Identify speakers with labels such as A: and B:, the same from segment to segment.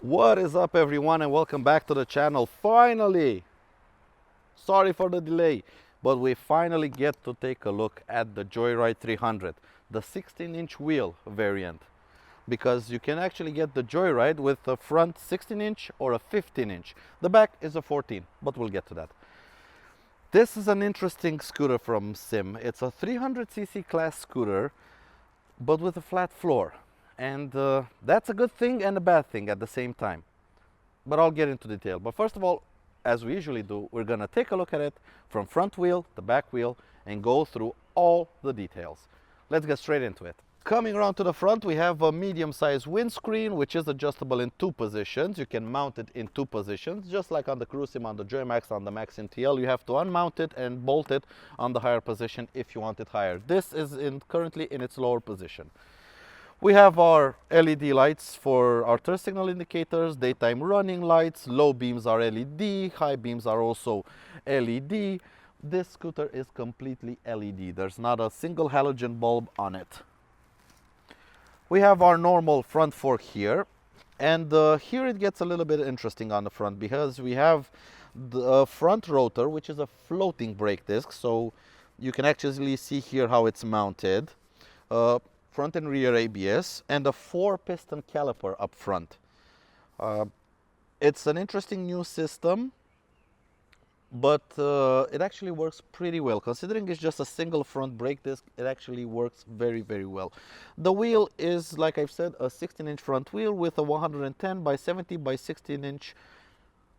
A: What is up, everyone, and welcome back to the channel. Finally, sorry for the delay, but we finally get to take a look at the Joyride 300, the 16-inch wheel variant, because you can actually get the Joyride with a front 16-inch or a 15-inch. The back is a 14, but we'll get to that. This is an interesting scooter from SYM. It's a 300cc class scooter, but with a flat floor. And that's a good thing and a bad thing at the same time. But I'll get into detail. But first of all, as we usually do, we're gonna take a look at it from front wheel to back wheel and go through all the details. Let's get straight into it. Coming around to the front, we have a medium-sized windscreen, which is adjustable in 2 positions. You can mount it in 2 positions, just like on the CruiseSim, on the Joymax, on the Max TL. You have to unmount it and bolt it on the higher position if you want it higher. This is currently in its lower position. We have our LED lights for our turn signal indicators, daytime running lights, low beams are LED, high beams are also LED. This scooter is completely LED. There's not a single halogen bulb on it. We have our normal front fork here, and here it gets a little bit interesting on the front because we have the front rotor, which is a floating brake disc, so you can actually see here how it's mounted. Front and rear ABS, and a 4-piston caliper up front. It's an interesting new system, but it actually works pretty well. Considering it's just a single front brake disc, it actually works very, very well. The wheel is, like I've said, a 16-inch front wheel with a 110 by 70 by 16-inch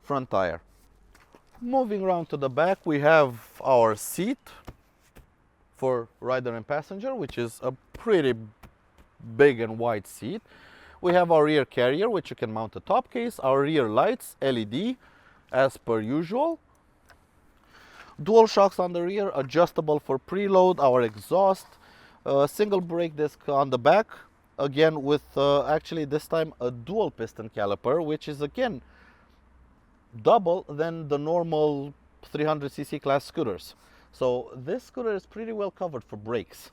A: front tire. Moving around to the back, we have our seat for rider and passenger, which is a pretty big and wide seat. We have our rear carrier, which you can mount a top case, our rear lights, LED, as per usual. Dual shocks on the rear, adjustable for preload, our exhaust, single brake disc on the back, again with actually this time a dual piston caliper, which is again double than the normal 300cc class scooters. So this scooter is pretty well covered for brakes.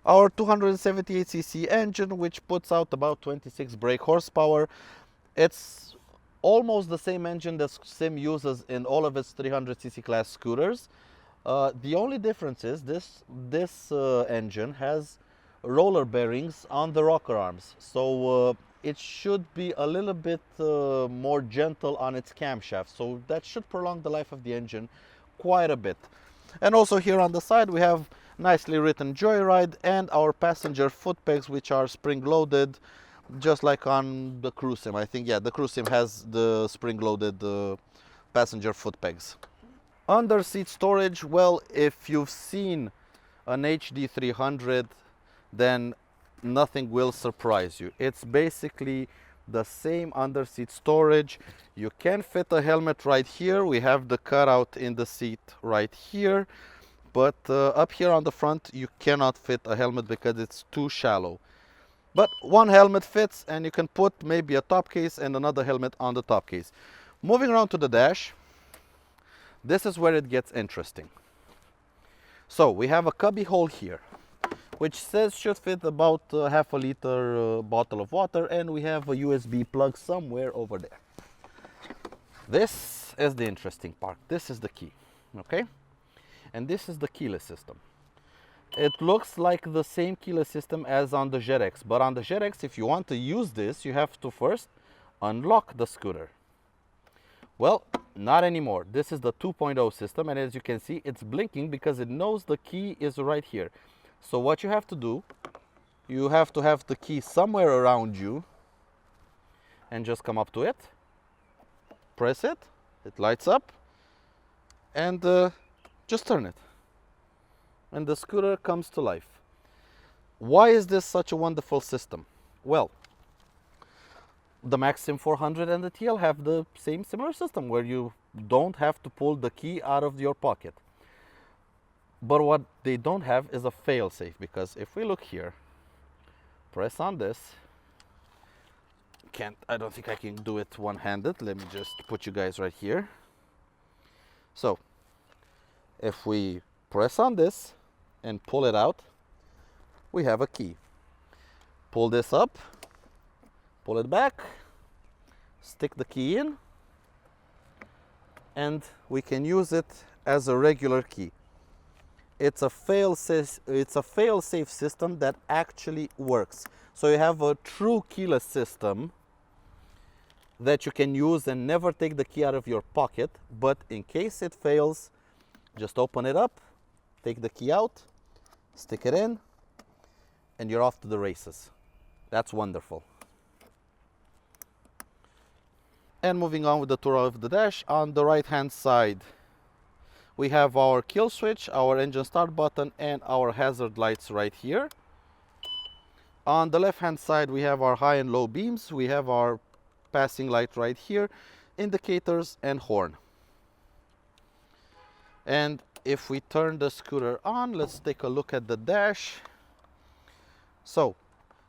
A: Our 278cc engine, which puts out about 26 brake horsepower. It's almost the same engine that SYM uses in all of its 300cc class scooters. The only difference is this engine has roller bearings on the rocker arms. So it should be a little bit more gentle on its camshaft. So that should prolong the life of the engine quite a bit. And also here on the side we have nicely written Joyride and our passenger foot pegs, which are spring loaded, just like on the CruiseSim. I think, yeah, the CruiseSim has the spring loaded passenger foot pegs. Under seat storage, well, if you've seen an HD300, then nothing will surprise you. It's basically the same under seat storage. You can fit a helmet right here. We have the cutout in the seat right here, but up here on the front you cannot fit a helmet because it's too shallow. But one helmet fits, and you can put maybe a top case and another helmet on the top case. Moving around to the dash, this is where it gets interesting. So we have a cubby hole here, which says should fit about half a liter bottle of water, and we have a USB plug somewhere over there. This is the interesting part. This is the key, okay? And this is the keyless system. It looks like the same keyless system as on the ZX, but on the ZX, if you want to use this, you have to first unlock the scooter. Well, not anymore. This is the 2.0 system, and as you can see, it's blinking because it knows the key is right here. So what you have to do, you have to have the key somewhere around you and just come up to it, press it, it lights up, and just turn it. And the scooter comes to life. Why is this such a wonderful system? Well, the SYM 400 and the TL have the same similar system where you don't have to pull the key out of your pocket. But what they don't have is a fail-safe, because if we look here, press on this, I don't think I can do it one-handed. Let me just put you guys right here. So if we press on this and pull it out, we have a key. Pull this up, pull it back, stick the key in, and we can use it as a regular key. It's a fail-safe system that actually works. So you have a true keyless system that you can use and never take the key out of your pocket, but in case it fails, just open it up, take the key out, stick it in, and you're off to the races. That's wonderful. And moving on with the tour of the dash, on the right hand side we have our kill switch, our engine start button, and our hazard lights right here. On the left hand side we have our high and low beams, we have our passing light right here, indicators and horn. And if we turn the scooter on, let's take a look at the dash. So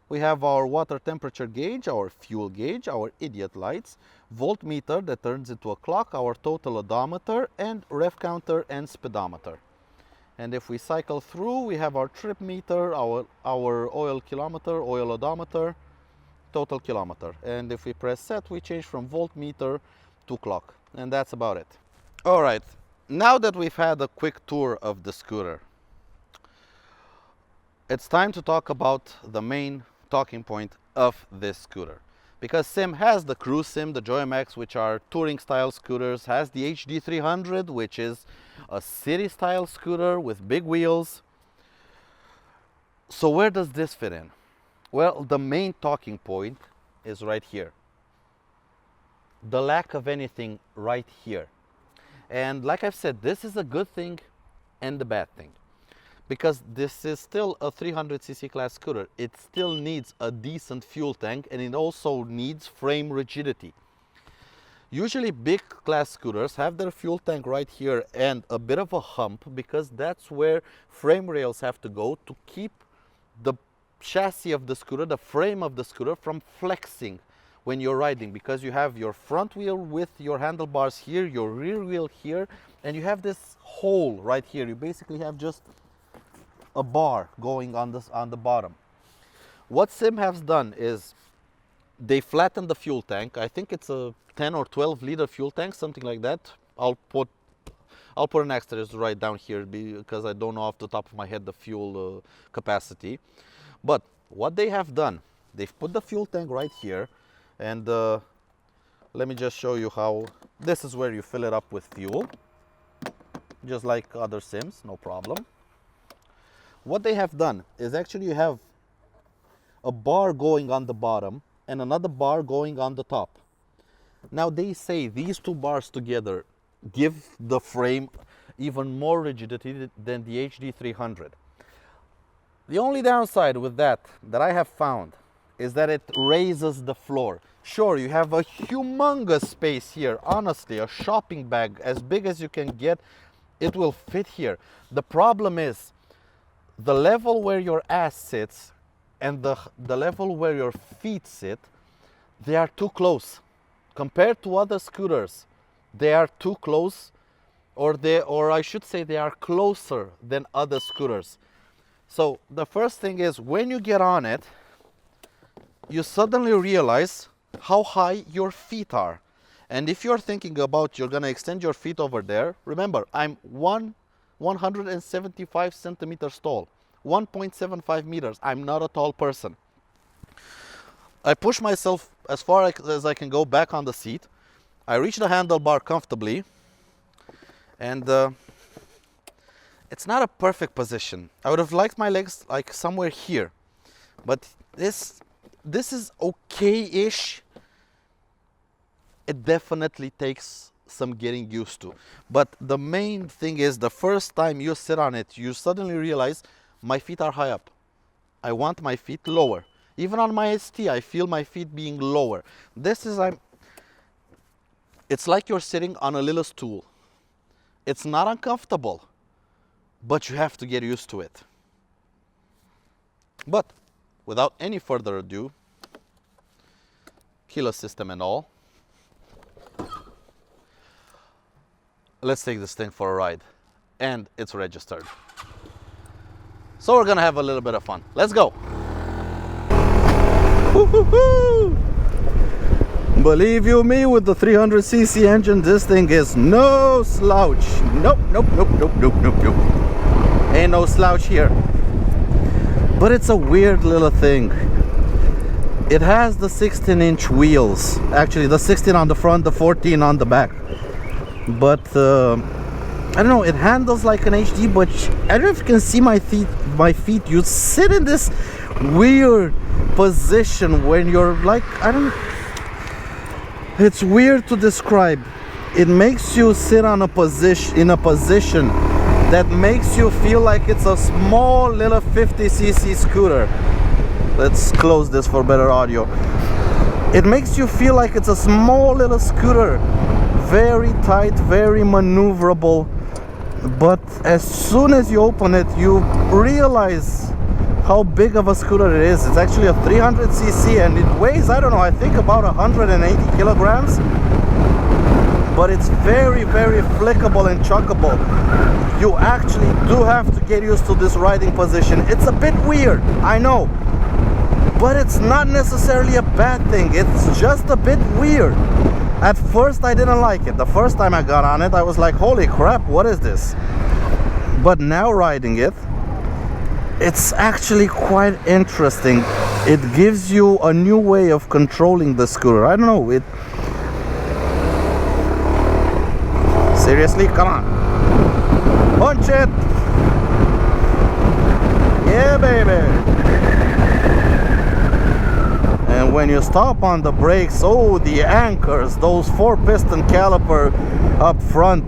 A: we have our water temperature gauge, our fuel gauge, our idiot lights, voltmeter that turns into a clock, our total odometer, and rev counter and speedometer. And if we cycle through, we have our trip meter, our oil kilometer, oil odometer, total kilometer. And if we press set, we change from voltmeter to clock. And that's about it. All right, now that we've had a quick tour of the scooter, it's time to talk about the main talking point of this scooter. Because SYM has the Cruise Sim, the Joymax, which are touring style scooters, has the HD300, which is a city style scooter with big wheels. So where does this fit in? Well, the main talking point is right here. The lack of anything right here. And like I've said, this is a good thing and a bad thing. Because this is still a 300cc class scooter. It still needs a decent fuel tank, and it also needs frame rigidity. Usually big class scooters have their fuel tank right here and a bit of a hump, because that's where frame rails have to go to keep the chassis of the scooter, the frame of the scooter, from flexing when you're riding, because you have your front wheel with your handlebars here, your rear wheel here, and you have this hole right here. You basically have just a bar going on the bottom. What SYM has done is they flattened the fuel tank. I think it's a 10 or 12 liter fuel tank, something like that. I'll put an asterisk right down here because I don't know off the top of my head the fuel capacity. But what they have done, they've put the fuel tank right here, and let me just show you how. This is where you fill it up with fuel, just like other SYMs, no problem. What they have done is actually you have a bar going on the bottom and another bar going on the top. Now they say these two bars together give the frame even more rigidity than the HD300. The only downside with that I have found is that it raises the floor. Sure, you have a humongous space here. Honestly, a shopping bag as big as you can get, it will fit here. The problem is the level where your ass sits and the level where your feet sit, they are too close. Compared to other scooters, they are too close, or I should say they are closer than other scooters. So the first thing is, when you get on it, you suddenly realize how high your feet are. And if you're thinking about you're gonna extend your feet over there, remember, I'm 175 centimeters tall, 1.75 meters. I'm not a tall person. I push myself as far as I can go back on the seat. I reach the handlebar comfortably, and it's not a perfect position. I would have liked my legs like somewhere here, but this is okay-ish. It definitely takes some getting used to. But the main thing is, the first time you sit on it, you suddenly realize my feet are high up. I want my feet lower. Even on my ST, I feel my feet being lower. It's like you're sitting on a little stool. It's not uncomfortable, but you have to get used to it. But without any further ado, keyless system and all, let's take this thing for a ride. And it's registered. So we're gonna have a little bit of fun. Let's go. Believe you me, with the 300cc engine, this thing is no slouch. Nope, nope, nope, nope, nope, nope, nope. Ain't no slouch here. But it's a weird little thing. It has the 16-inch wheels. Actually, the 16 on the front, the 14 on the back. But I don't know, it handles like an HD, but I don't know if you can see my feet. You sit in this weird position when you're like, I don't know. It's weird to describe. It makes you sit on a position, in a position that makes you feel like it's a small little 50cc scooter. Let's close this for better audio. It makes you feel like it's a small little scooter, very tight, very maneuverable. But as soon as you open it, you realize how big of a scooter it is. It's actually a 300cc and it weighs, I don't know, I think about 180 kilograms. But it's very, very flickable and chuckable. You actually do have to get used to this riding position. It's a bit weird, I know, but it's not necessarily a bad thing. It's just a bit weird. At first I didn't like it. The first time I got on it, I was like, holy crap, what is this? But now riding it, it's actually quite interesting. It gives you a new way of controlling the scooter. I don't know, it... Seriously, come on. Punch it! Yeah, baby! And when you stop on the brakes, oh, the anchors, those 4-piston caliper up front,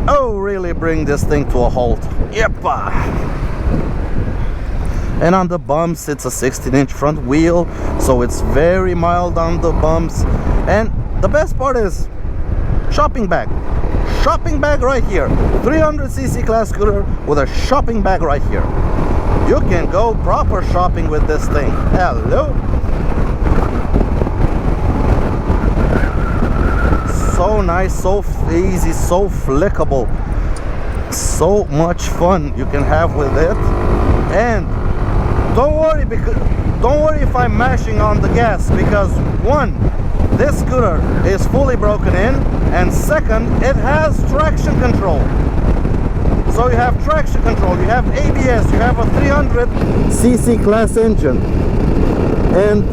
A: oh, really bring this thing to a halt. Yeppa! And on the bumps, it's a 16-inch front wheel, so it's very mild on the bumps. And the best part is shopping bag. Shopping bag right here. 300cc class scooter with a shopping bag right here. You can go proper shopping with this thing. Hello. So nice, so easy, so flickable. So much fun you can have with it. And don't worry if I'm mashing on the gas, because one, this scooter is fully broken in, and second, it has traction control. So you have traction control, you have ABS, you have a 300cc class engine, and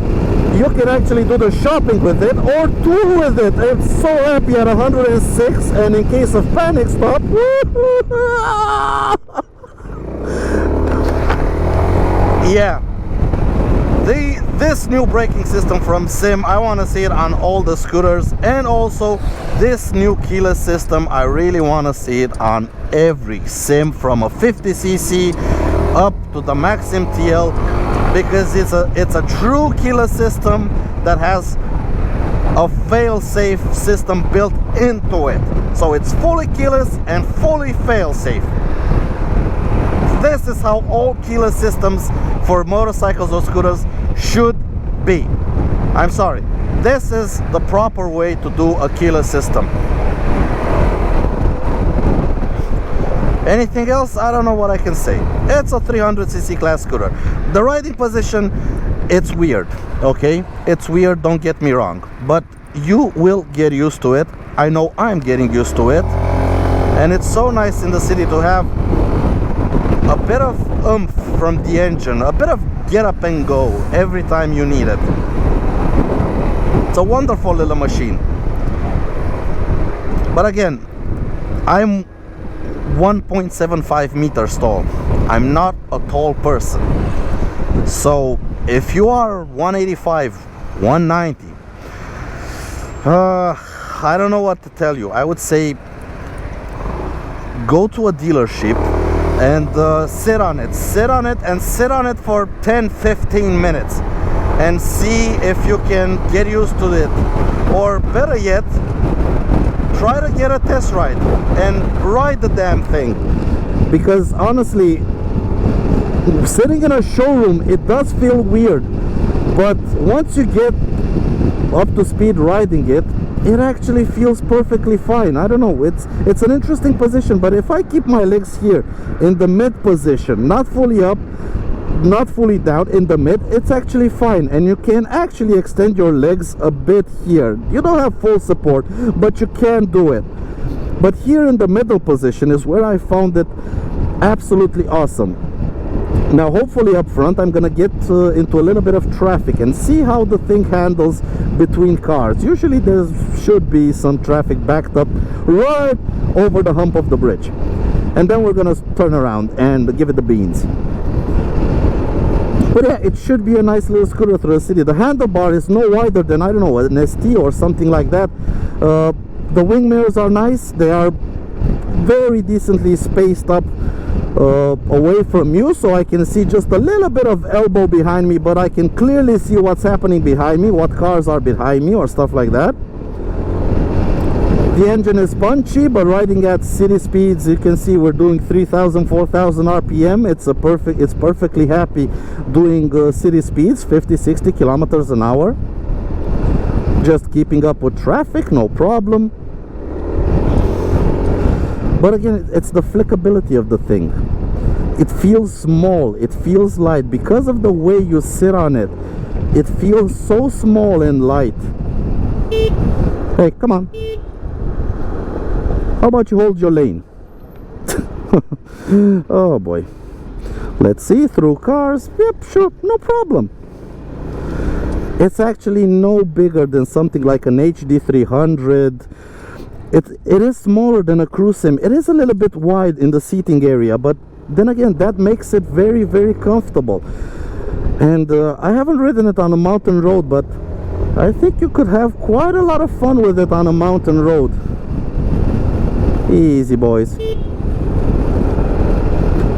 A: you can actually do the shopping with it or tool with it. It's so happy at 106, and in case of panic stop, yeah, this new braking system from SYM, I want to see it on all the scooters. And also this new keyless system, I really want to see it on every SYM, from a 50cc up to the Max MTL, because it's a true keyless system that has a fail-safe system built into it. So it's fully keyless and fully fail-safe. This is how all keyless systems for motorcycles or scooters should be. I'm sorry, this is the proper way to do a keyless system. Anything else? I don't know what I can say. It's a 300cc class scooter. The riding position, it's weird, okay? It's weird, don't get me wrong, but you will get used to it. I know I'm getting used to it. And it's so nice in the city to have a bit of oomph from the engine, a bit of get up and go every time you need it. It's a wonderful little machine. But again, I'm 1.75 meters tall. I'm not a tall person. So if you are 185, 190, I don't know what to tell you. I would say go to a dealership and sit on it and sit on it for 10-15 minutes and see if you can get used to it, or better yet, try to get a test ride and ride the damn thing. Because honestly, sitting in a showroom, it does feel weird, but once you get up to speed riding it, it actually feels perfectly fine. I don't know, it's an interesting position, but if I keep my legs here in the mid position, not fully up, not fully down in the mid, it's actually fine, and you can actually extend your legs a bit here. You don't have full support, but you can do it. But here in the middle position is where I found it absolutely awesome. Now hopefully up front I'm gonna get into a little bit of traffic and see how the thing handles between cars. Usually there should be some traffic backed up right over the hump of the bridge, and then we're gonna turn around and give it the beans. But yeah, it should be a nice little scooter through the city. The handlebar is no wider than, I don't know, an ST or something like that. The wing mirrors are nice. They are very decently spaced up away from you, so I can see just a little bit of elbow behind me, but I can clearly see what's happening behind me, what cars are behind me or stuff like that. The engine is punchy, but riding at city speeds, you can see we're doing 3,000, 4,000 RPM. It's perfectly happy doing city speeds, 50, 60 kilometers an hour. Just keeping up with traffic, no problem. But again, it's the flickability of the thing. It feels small, it feels light. Because of the way you sit on it, it feels so small and light. Hey, come on. How about you hold your lane? Oh boy. Let's see, through cars. Yep, sure, no problem. It's actually no bigger than something like an HD300. It is smaller than a cruise sim. It is a little bit wide in the seating area, but then again, that makes it very, very comfortable. And I haven't ridden it on a mountain road, but I think you could have quite a lot of fun with it on a mountain road. Easy, boys.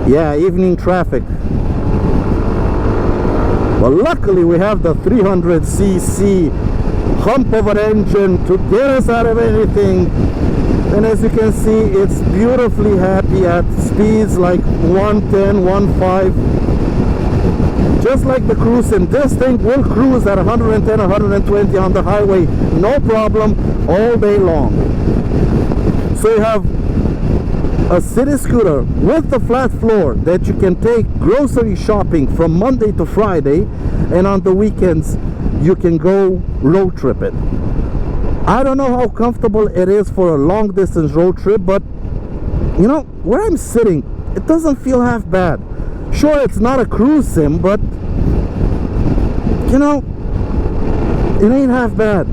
A: Yeah, evening traffic. Well, luckily we have the 300cc hump of an engine to get us out of anything. And as you can see, it's beautifully happy at speeds like 110, 1.5. Just like the cruise sim, this thing will cruise at 110, 120 on the highway, no problem, all day long. So you have a city scooter with the flat floor that you can take grocery shopping from Monday to Friday, and on the weekends you can go road trip it. I don't know how comfortable it is for a long distance road trip, but you know, where I'm sitting, it doesn't feel half bad. Sure, it's not a cruise sim, but you know, it ain't half bad.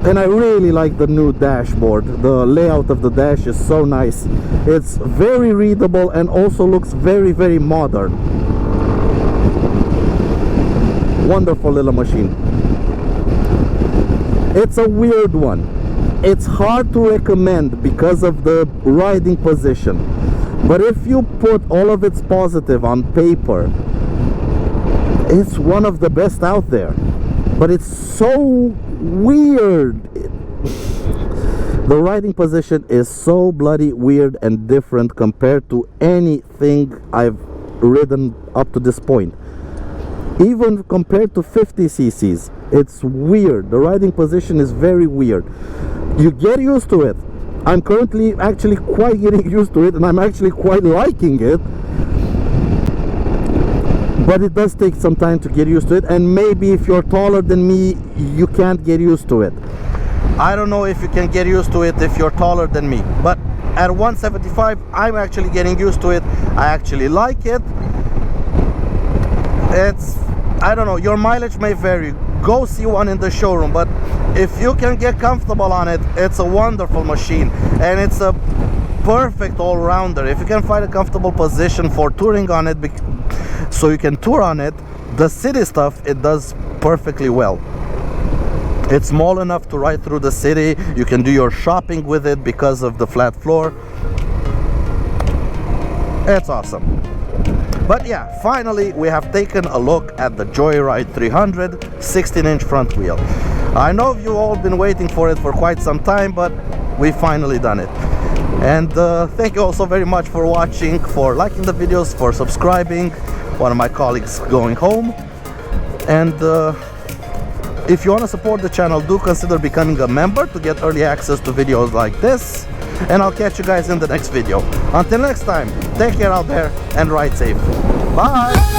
A: And I really like the new dashboard. The layout of the dash is so nice. It's very readable and also looks very, very modern. Wonderful little machine. It's a weird one. It's hard to recommend because of the riding position. But if you put all of its positive on paper, it's one of the best out there. But it's so weird. The riding position is so bloody weird and different compared to anything I've ridden up to this point. Even compared to 50cc's, it's weird. The riding position is very weird. You get used to it. I'm currently actually quite getting used to it, and I'm actually quite liking it. But it does take some time to get used to it, and maybe if you're taller than me, you can't get used to it. I don't know if you can get used to it if you're taller than me, but at 175 I'm actually getting used to it. I actually like it. It's, I don't know, your mileage may vary. Go see one in the showroom, but if you can get comfortable on it, it's a wonderful machine, and it's a perfect all-rounder. If you can find a comfortable position for touring on it, so you can tour on it, the city stuff, it does perfectly well. It's small enough to ride through the city. You can do your shopping with it because of the flat floor. It's awesome. But yeah, finally we have taken a look at the Joyride 300 16-inch front wheel. I know you've all been waiting for it for quite some time, but we finally done it. And thank you all so very much for watching, for liking the videos, for subscribing. One of my colleagues going home. And if you want to support the channel, do consider becoming a member to get early access to videos like this. And I'll catch you guys in the next video. Until next time, take care out there and ride safe. Bye!